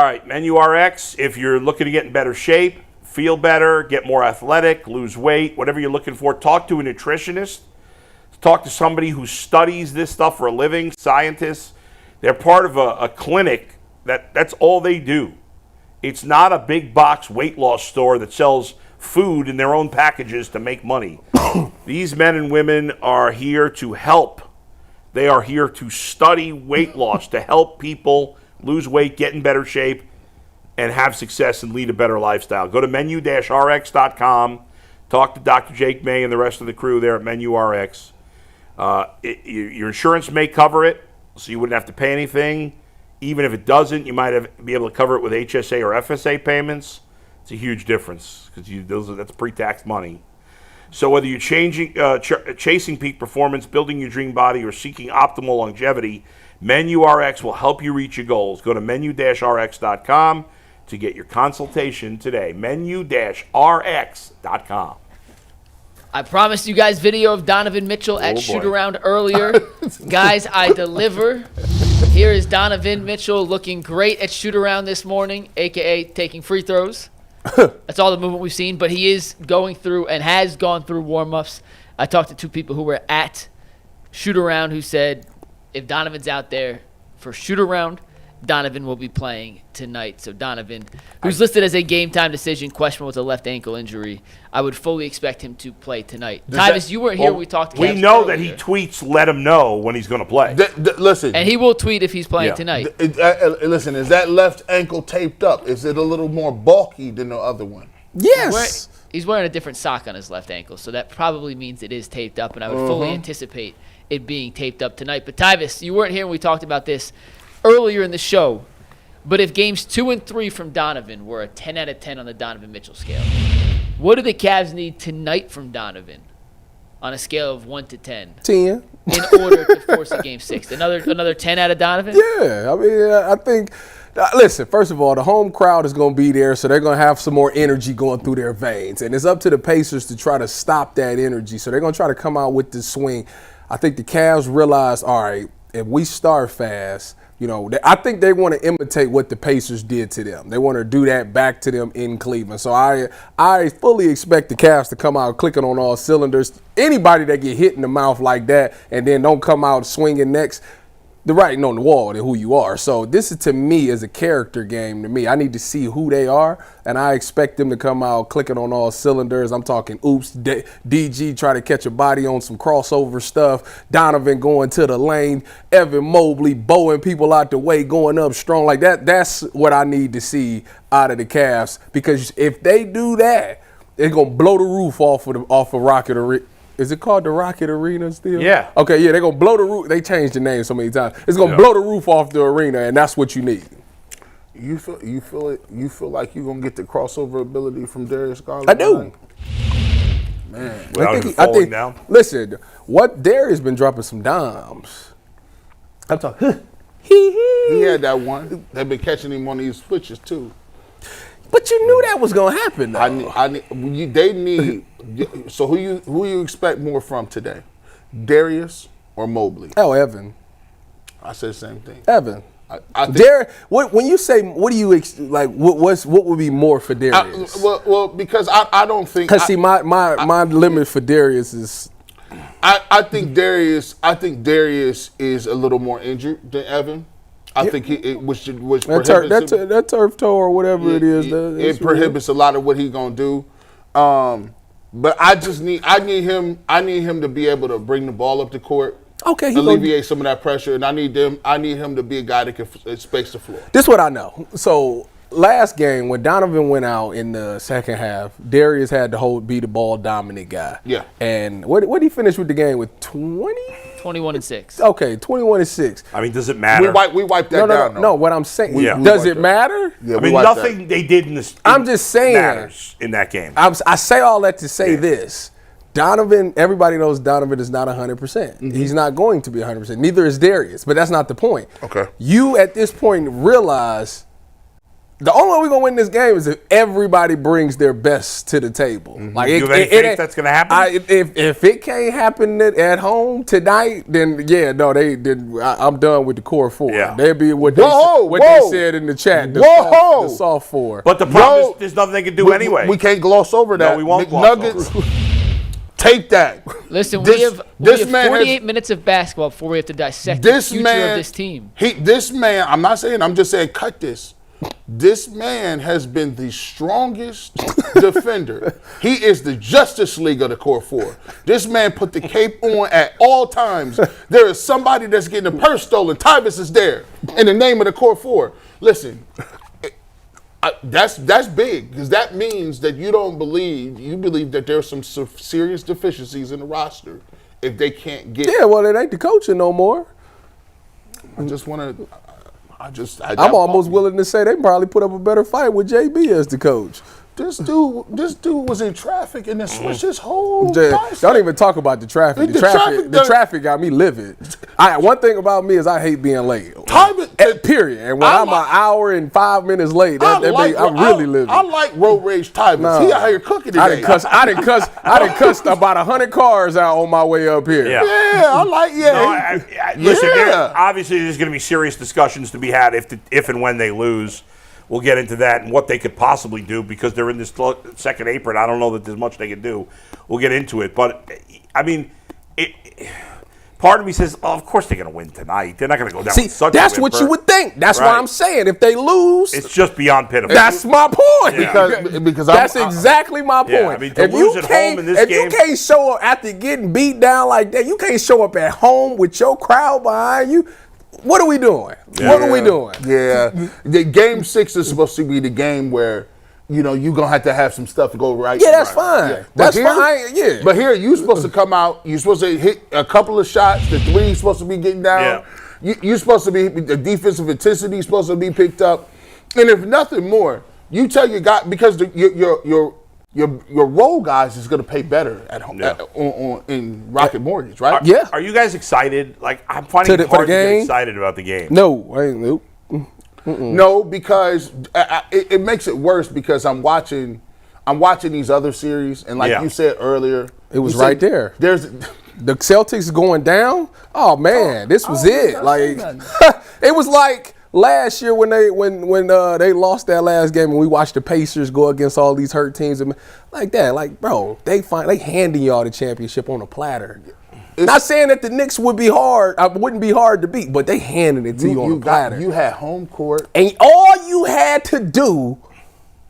All right, Menu RX, if you're looking to get in better shape, feel better, get more athletic, lose weight, whatever you're looking for, talk to a nutritionist. Talk to somebody who studies this stuff for a living, scientists. They're part of a clinic that's all they do. It's not a big box weight loss store that sells food in their own packages to make money. These men and women are here to help. They are here to study weight loss, to help people lose weight, get in better shape, and have success and lead a better lifestyle. Go to menu-rx.com. Talk to Dr. Jake May and the rest of the crew there at Menu RX. Your insurance may cover it, so you wouldn't have to pay anything. Even if it doesn't, you might be able to cover it with HSA or FSA payments. It's a huge difference because that's pre-tax money. So whether you're chasing peak performance, building your dream body, or seeking optimal longevity, Menu RX will help you reach your goals. Go to menu-rx.com to get your consultation today. Menu-rx.com. I promised you guys video of Donovan Mitchell at shoot-around earlier. Guys, I deliver. Here is Donovan Mitchell looking great at shoot-around this morning, a.k.a. taking free throws. That's all the movement we've seen, but he is going through and has gone through warm-ups. I talked to two people who were at shoot-around who said if Donovan's out there for shoot-around, Donovan will be playing tonight. So Donovan, who's listed as a game-time decision, questionable with a left ankle injury, I would fully expect him to play tonight. Tyvis, you weren't here when we talked to We know that he tweets, let him know when he's going to play. Listen. And he will tweet if he's playing tonight. Listen, is that left ankle taped up? Is it a little more bulky than the other one? Yes. He's wearing a different sock on his left ankle, so that probably means it is taped up, and I would fully anticipate it being taped up tonight. But Tyvis, you weren't here when we talked about this earlier in the show, but if games 2 and 3 from Donovan were a 10 out of 10 on the Donovan Mitchell scale, what do the Cavs need tonight from Donovan on a scale of 1 to 10? 10. In order to force a game 6? Another 10 out of Donovan? Yeah, I mean, I think, listen, first of all, the home crowd is going to be there, so they're going to have some more energy going through their veins. And it's up to the Pacers to try to stop that energy. So they're going to try to come out with this swing. I think the Cavs realize, all right, if we start fast, I think they want to imitate what the Pacers did to them. They want to do that back to them in Cleveland. So I fully expect the Cavs to come out clicking on all cylinders. Anybody that get hit in the mouth like that and then don't come out swinging next, the writing on the wall and who you are. So this is, to me, is a character game to me. I need to see who they are, and I expect them to come out clicking on all cylinders. I'm talking oops, DG try to catch a body on some crossover stuff, Donovan going to the lane, Evan Mobley bowing people out the way, going up strong like that. That's what I need to see out of the Cavs, because if they do that, they're going to blow the roof off of Rocket Arena. Is it called the Rocket Arena still? Yeah. Okay, yeah, they're going to blow the roof. They changed the name so many times. It's going to blow the roof off the arena, and that's what you need. You feel like you're going to get the crossover ability from Darius Garland? I do. Man. Without him falling down? Listen, Darius been dropping some dimes. I'm talking, He had that one. They've been catching him on these switches, too. But you knew that was going to happen, though. They need. So who you expect more from today, Darius or Mobley? Oh, Evan. I said the same thing. Evan. I think, when you say, what do you like? What would be more for Darius? Well, because I don't think. Because see, my limit for Darius is. I think Darius is a little more injured than Evan. I think which prohibits that turf toe or whatever it is. It prohibits a lot of what he's gonna do. But I need him to be able to bring the ball up the court. Okay, alleviate some of that pressure, and I need him to be a guy that can space the floor. This is what I know. So last game when Donovan went out in the second half, Darius had to be the ball dominant guy. Yeah. And what did he finish with the game with 20? 21-6. Okay, 21-6. I mean, does it matter? We wiped that down. No, what I'm saying, does it matter? Yeah, I mean, nothing they did in this. I'm just saying matters in that game. I say all that to say this. Donovan, everybody knows Donovan is not 100%. Mm-hmm. He's not going to be 100%. Neither is Darius, but that's not the point. Okay. You, at this point, realize The only way we're gonna win this game is if everybody brings their best to the table. Like You have any faith that's gonna happen? If it can't happen at home tonight, then I'm done with the core four. Yeah. They'll be what Whoa. they said in the chat. The soft four. But the problem is there's nothing they can do anyway. We can't gloss over that. No, we won't gloss over Take that. Listen, This- we have this man 48 minutes of basketball before we have to dissect This the future man, of this team. This man, I'm just saying, cut this. This man has been the strongest defender. He is the Justice League of the core four. This man put the cape on at all times. There is somebody that's getting a purse stolen. Tyvus is there in the name of the core four. Listen, that's big, because that means that you believe that there's some serious deficiencies in the roster if they can't get. Yeah, well, it ain't the coaching no more. I just want to. I'm almost willing to say they probably put up a better fight with JB as the coach. This dude was in traffic and then switched his whole. Don't even talk about the traffic. The traffic got me livid. One thing about me is I hate being late. Period. And when I'm an hour and 5 minutes late, I'm really livid. I like road rage Tyvus. He out here cooking today. I done cussed about 100 cars out on my way up here. Yeah, I like. Listen, obviously there's going to be serious discussions to be had if and when they lose. We'll get into that and what they could possibly do, because they're in this second apron. I don't know that there's much they can do. We'll get into it. But, I mean, part of me says, of course they're going to win tonight. They're not going to go down with such that's a what you would think. That's why I'm saying if they lose. It's just beyond pitiful. That's my point. Yeah. Because that's exactly my point. Yeah, I mean, to lose at home in this game. If you can't show up after getting beat down like that, you can't show up at home with your crowd behind you. What are we doing? What are we doing? Yeah. The game 6 is supposed to be the game where, you're going to have some stuff to go right. Yeah, that's fine. Yeah. That's fine. Yeah. But here, you're supposed to come out. You're supposed to hit a couple of shots. The three is supposed to be getting down. Yeah. You're supposed to be, the defensive intensity is supposed to be picked up. And if nothing more, you tell your guy, because your role guys is going to pay better at home in Rocket Mortgage, right? Yeah. Are you guys excited? Like, I'm finding it hard to get excited about the game. No, I ain't. Nope. No, because it makes it worse, because I'm watching these other series, and like you said earlier, it was right there. There's the Celtics going down. Oh man, this was it. Like it was like last year when they lost that last game and we watched the Pacers go against all these hurt teams and like that. Like, bro, they handing y'all the championship on a platter. Not saying that the Knicks wouldn't be hard to beat, but they handed it to you on a platter. You had home court, and all you had to do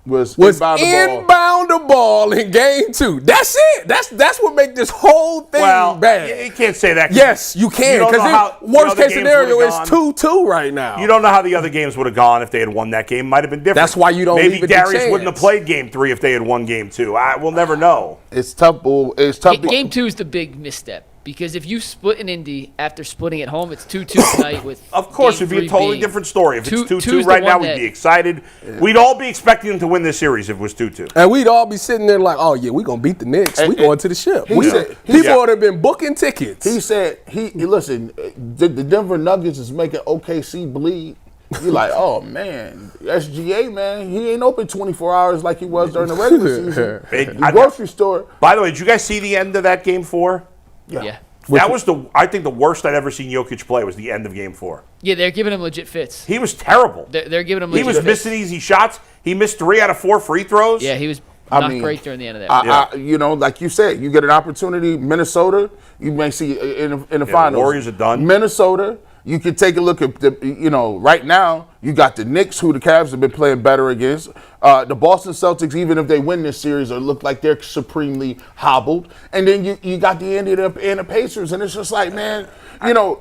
was inbound the ball in game 2. That's it. That's what makes this whole thing bad. You can't say that. Yes, you can, because worst case scenario is 2-2 right now. You don't know how the other games would have gone if they had won that game. Might have been different. That's why you don't leave it Maybe Darius wouldn't have played game 3 if they had won game 2. We'll never know. It's tough. It's tough. Game 2 is the big misstep. Because if you split in Indy after splitting at home, it's 2-2 tonight with. Of course, it'd be a totally different story. If it's 2-2 right now, we'd be excited. Yeah. We'd all be expecting them to win this series if it was 2-2. And we'd all be sitting there like, oh, yeah, we're going to beat the Knicks. We're going to the ship. People would have been booking tickets. He said, listen, the Denver Nuggets is making OKC bleed. You're like, oh, man, SGA, man, he ain't open 24 hours like he was during the regular season. The grocery store. By the way, did you guys see the end of that game 4? Yeah. That was I think the worst I'd ever seen Jokic play was the end of game 4. Yeah, they're giving him legit fits. He was terrible. They're giving him legit fits. He was missing easy shots. He missed 3 out of 4 free throws. Yeah, he was not great during the end of that. Like you said, you get an opportunity. Minnesota, you may see in the finals. The Warriors are done. Minnesota, you can take a look at right now, you got the Knicks, who the Cavs have been playing better against. The Boston Celtics, even if they win this series, look like they're supremely hobbled. And then you got the Indiana Pacers, and it's just like, man,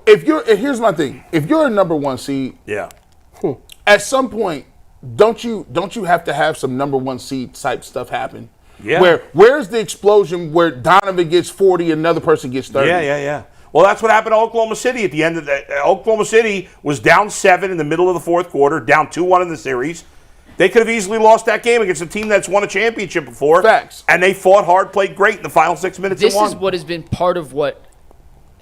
here's my thing. If you're a number 1 seed, at some point, don't you have to have some number 1 seed type stuff happen? Yeah. Where's the explosion where Donovan gets 40 and another person gets 30? Yeah. Well, that's what happened to Oklahoma City at the end of the. Oklahoma City was down 7 in the middle of the fourth quarter, down 2-1 in the series. They could have easily lost that game against a team that's won a championship before. Facts. And they fought hard, played great in the final 6 minutes and won. This is what has been part of what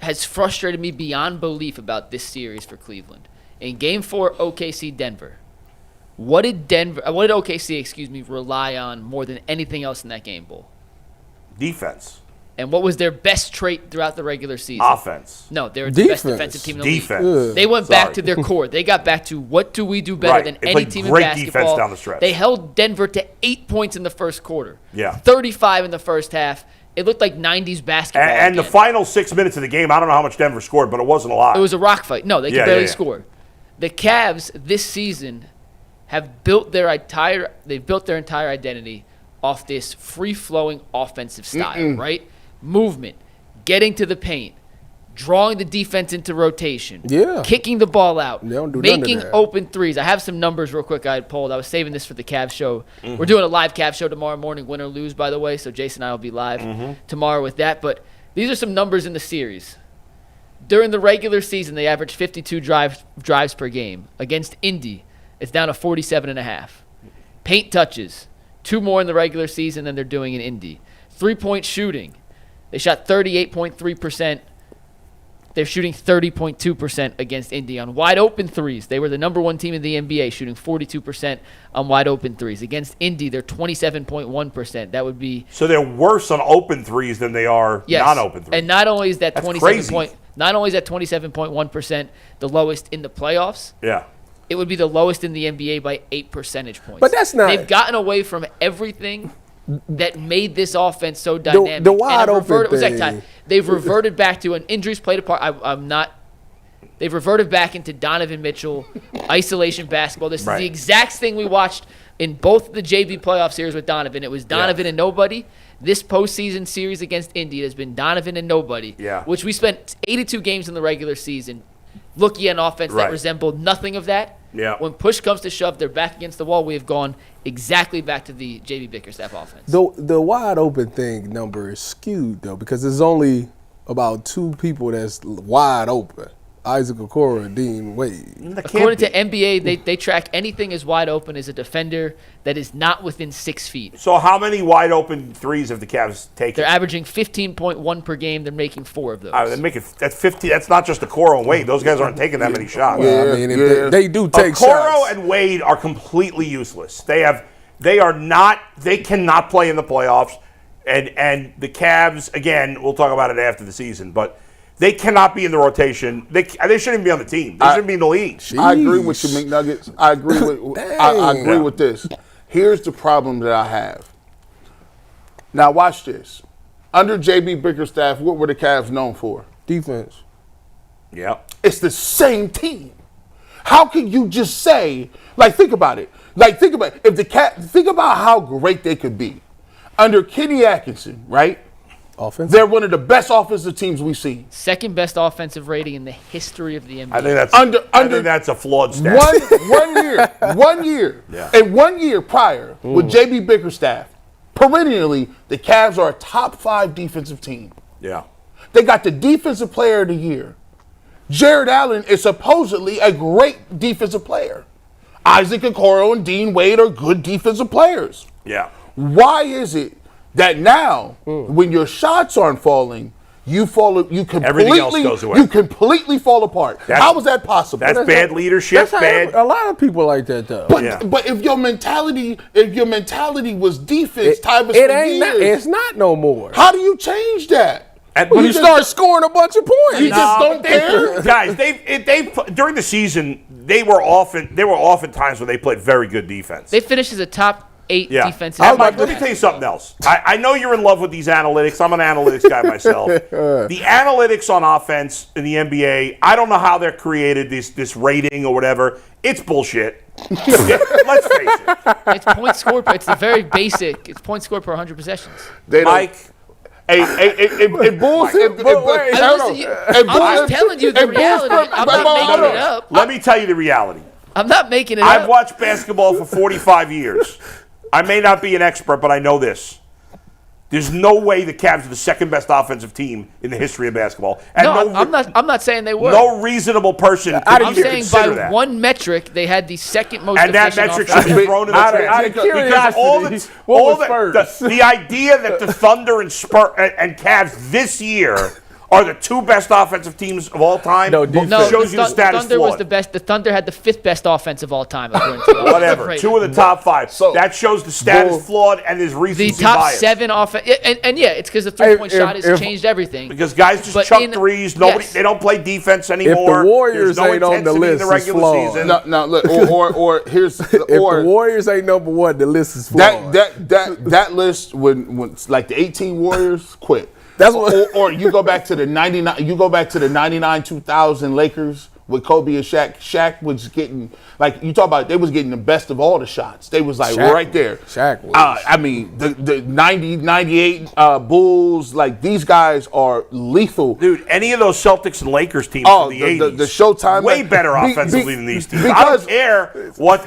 has frustrated me beyond belief about this series for Cleveland. In Game 4, OKC Denver, What did OKC, rely on more than anything else in that game, Bull? Defense. And what was their best trait throughout the regular season? Offense. No, they were the best Defense. defensive team in the Defense. league. They went back to their core. They got back to what do we do better Right. than They any played team in great basketball. defense down the stretch. They held Denver to 8 points in the first quarter. Yeah. 35 in the first half. It looked like 90s basketball. And the again. final 6 minutes of the game, I don't know how much Denver scored, but it wasn't a lot. It was a rock fight. No, they could barely score. The Cavs this season have built their entire identity off this free-flowing offensive style, right? Movement, getting to the paint, drawing the defense into rotation, kicking the ball out, They don't do none of making that. open threes. I have some numbers real quick I had pulled. I was saving this for the Cavs show. We're doing a live Cavs show tomorrow morning, win or lose, by the way, so Jason and I will be live tomorrow with that. But these are some numbers in the series. During the regular season, they averaged 52 drives per game. Against Indy, it's down to 47.5. Paint touches, 2 more in the regular season than they're doing in Indy. 3-point shooting, they shot 38.3%. They're shooting 30.2% against Indy on wide open threes. They were the number 1 team in the NBA, shooting 42% on wide open threes. Against Indy, they're 27.1%. That would be So they're worse on open threes than they are non-open threes. And not only is that That's 27.1% the lowest in the playoffs, Yeah. it would be the lowest in the NBA by 8 percentage points. But that's not- They've gotten away from everything that made this offense so dynamic. The wide open was that thing. time. They've reverted back to an injuries played apart. They've reverted back into Donovan Mitchell, isolation basketball. This is the exact thing we watched in both the JV playoff series with Donovan. It was Donovan and nobody. This postseason series against Indy has been Donovan and nobody, which we spent 82 games in the regular season looking at an offense that resembled nothing of that. Yeah. When push comes to shove, they're back against the wall. We have gone exactly back to the JV Bickerstaff offense. The wide open thing number is skewed, though, because there's only about 2 people that's wide open. Isaac Okoro and Dean Wade. According to NBA, they track anything as wide open as a defender that is not within 6 feet. So how many wide open threes have the Cavs taken? They're averaging 15.1 per game. They're making 4 of those. That's 50. That's not just Okoro and Wade. Those guys aren't taking that many shots. Well, I mean, if they do take Okoro shots. and Wade are completely useless. They cannot play in the playoffs. And the Cavs, again, we'll talk about it after the season, but they cannot be in the rotation. They shouldn't even be on the team. They shouldn't be in the league. I agree with you, McNuggets. I agree with I agree with this. Here's the problem that I have. Now watch this. Under JB Bickerstaff, what were the Cavs known for? Defense. Yeah. It's the same team. How can you just say, think about it. Think about how great they could be. Under Kenny Atkinson, right? Offense. They're one of the best offensive teams we've seen. Second best offensive rating in the history of the NBA. I think that's a flawed stat. One year, Yeah. and 1 year prior with JB Bickerstaff, perennially the Cavs are a top 5 defensive team. Yeah. They got the defensive player of the year. Jarrett Allen is supposedly a great defensive player. Isaac Okoro and Dean Wade are good defensive players. Yeah. Why is it that now, when your shots aren't falling, Everything else goes away. you completely fall apart? How is that possible? That's bad leadership. Bad. A lot of people like that, though. But if your mentality was defense, Tyvus, It ain't. It's not no more. How do you change that? When you start scoring a bunch of points, You just don't care. Guys, they during the season there were often times when they played very good defense. They finished as a top 8 Yeah. defensive. Mike, let me tell you something else. I know you're in love with these analytics. I'm an analytics guy myself. The analytics on offense in the NBA, I don't know how they're created, this rating or whatever. It's bullshit. Let's face it. It's point scored. It's the very basic. It's point scored per 100 possessions. Mike. Bulls. I'm just telling you the reality. I'm not making it up. Let me tell you the reality. I'm not making it I've up. watched basketball for 45 years. I may not be an expert, but I know this. There's no way the Cavs are the second best offensive team in the history of basketball. And No, I'm not saying they were. No reasonable person could I'm even saying consider by that. one metric, they had the second most And that efficient metric offense. should be thrown in the trash. Because all the idea that the Thunder and Cavs this year are the 2 best offensive teams of all time. No, defense. No, shows you the status Thunder was flawed. the best. The Thunder had the 5th best offense of all time, according to Whatever. 2 of the top 5. So- that shows the status Well, flawed and there's The recency top bias. 7 offense, and yeah, it's because the 3-point shot has changed everything. Because guys just But chuck in- threes. Nobody, yes. they don't play defense anymore. Warriors There's no ain't on the intensity list, in the it's regular flawed. season. No, look, or here's If the Warriors ain't number 1, the list is flawed. that list when like the 18 Warriors quit. That's what. Or you go back to the 99. You go back to the 99 2000 Lakers with Kobe and Shaq. Shaq was getting, like you talk about, they was getting the best of all the shots. They was like Shaq- right there. Shaq was. I mean, the 90, 98 Bulls, like these guys are lethal. Dude, any of those Celtics and Lakers teams Oh, in the 80s, the Showtime, way like, better be- offensively be- than these teams. I because- don't care what,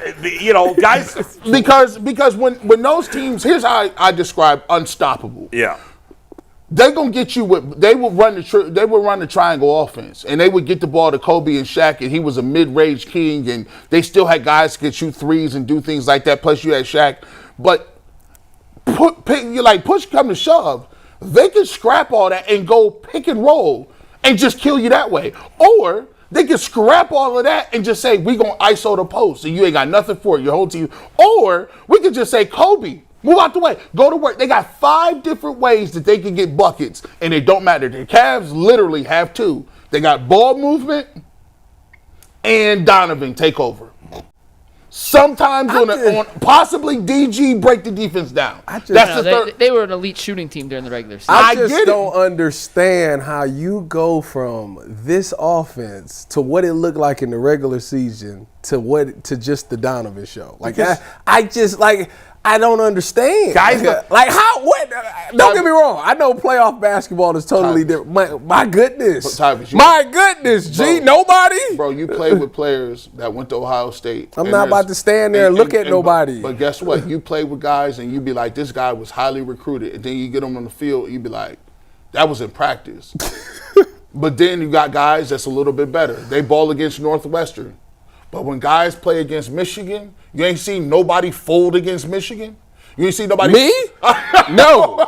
guys. Because when those teams, here's how I describe unstoppable. Yeah. They're gonna get you with. They will run the triangle offense, and they would get the ball to Kobe and Shaq, and he was a mid-range king, and they still had guys that could shoot threes and do things like that. Plus, you had Shaq, but push come to shove, they can scrap all that and go pick and roll and just kill you that way, or they can scrap all of that and just say we gonna ISO the post, and you ain't got nothing for it, your whole team, or we could just say Kobe. Move out the way. Go to work. They got 5 different ways that they can get buckets, and it don't matter. The Cavs literally have 2. They got ball movement and Donovan take over. Sometimes on possibly DG break the defense down. That's the third. They were an elite shooting team during the regular season. I I just get it. don't understand how you go from this offense to what it looked like in the regular season to just the Donovan show. Like I don't understand. Guys, like how? What? Don't get me wrong. I know playoff basketball is totally different. My goodness. My goodness, G. Nobody. Bro, you play with players that went to Ohio State. I'm not about to stand there and look at nobody. But guess what? You play with guys and you be like, this guy was highly recruited. And then you get them on the field and you be like, that was in practice. But then you got guys that's a little bit better. They ball against Northwestern. But when guys play against Michigan, you ain't seen nobody fold against Michigan? You ain't seen nobody. Me? No.